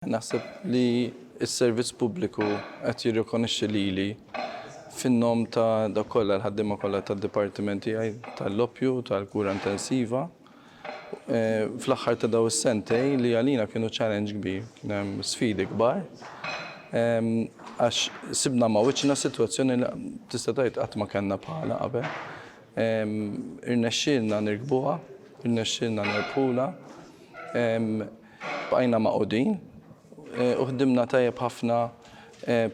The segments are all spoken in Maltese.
Naħseb li s-servizz pubbliku qed jirrikonoxxi lili fin-nom ta' dak kollha l-ħaddiema kollha tad-dipartimenti tal-loppju tal-kura intensiva. Fl-aħħar ta' daw is-sentej li għalina kienu challenge kbir, kien hemm sfidi kbar. Għax sibna ma' wiċċna sitwazzjoni li tista' tgħid qatt ma kellna bħalha qabel. Irnexxielna nirkbuha, irnexxielna nirbħula, bqajna maqudin u ħdimna tajjeb ħafna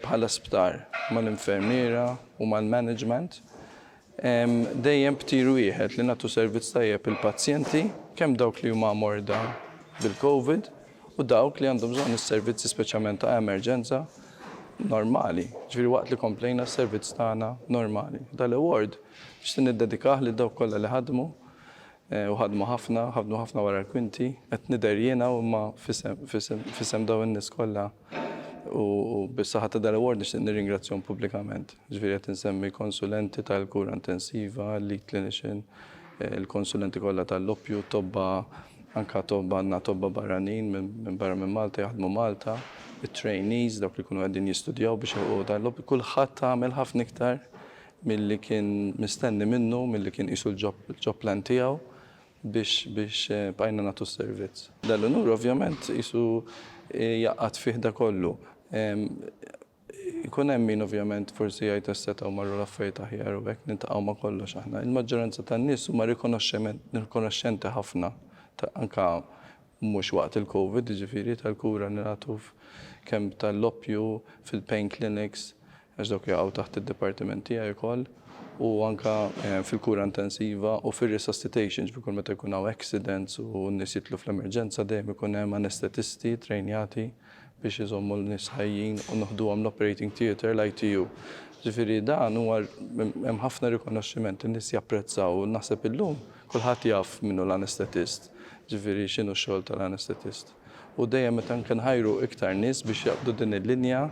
bħala sptar mal-infermiera u mal-management. Dejjem b'tir wieħed li nagħtu servizz tajjeb il-pazjenti kemm dawk li huma morda bil-COVID u dawk li għandhom bżonn is-servizzi speċjalment ta' emerġenza normali. Ġifieri waqt li komplejna s-servizz tagħna normali. Dal-award biex niddedikah lil dawk kollha li ħadmu u ħadmu ħafna wara l-kwinti, qed nidher jiena u ma fisem daw in-nies kollha u bis-saħħa ta' dal-award nixtieq nirringrazzjahom pubblikament. Ġifieri qed insemmi konsulenti tal-kura intensiva, lead clinician, il-konsulenti kollha tal-loppju, tobba anke għandna tobba barranin minn barra minn Malta jaħdmu Malta, it-trainees dawk li jkunu qegħdin jistudjaw biex ilqgħu dal-loppju, kulħadd għamel ħafna iktar milli kien mistenni minnu, milli kien qisu l-job plan tiegħu biex bqajna nagħtu s-servizz. Dal-onur ovvjament qisu jaqqat fih da kollu. Ikun hemm min ovvjament forsi jgħid issetgħu marru l-affarijiet aħjar u hekk niltaqgħu ma' kollox aħna. Il-maġġoranza tan-nies huma rikonoxxenti ħafna anke mhux waqt il-COVID, jiġifieri tal-kura li nagħtu kemm tal-loppju fil-pain clinics għax dawk jaqgħu taħt id-dipartiment tiegħi wkoll u anke fil-kura intensiva u fir-resuscitation ġbikun meta jkun hawn accidents u n-nies jitlu fl-emerġenza dejjem ikun hemm anestetisti trejnjati biex iżommu l-nies ħajjin u noħduhom l-operating theatre l-ITU. Ġifieri dan huwa hemm ħafna rikonoxximent, in-nies japprezzaw u naħseb illum kulħadd jaf minnu l-anestetist, ġifieri x'inhu x-xogħol tal-anestetist. U dejjem meta nħajru iktar nies biex jaqbdu din il-linja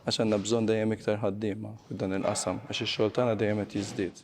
għax għandna bżonn dejjem iktar ħaddiema f'dan il-qasam għax ix-xogħol tagħna dejjem qed jiżdied.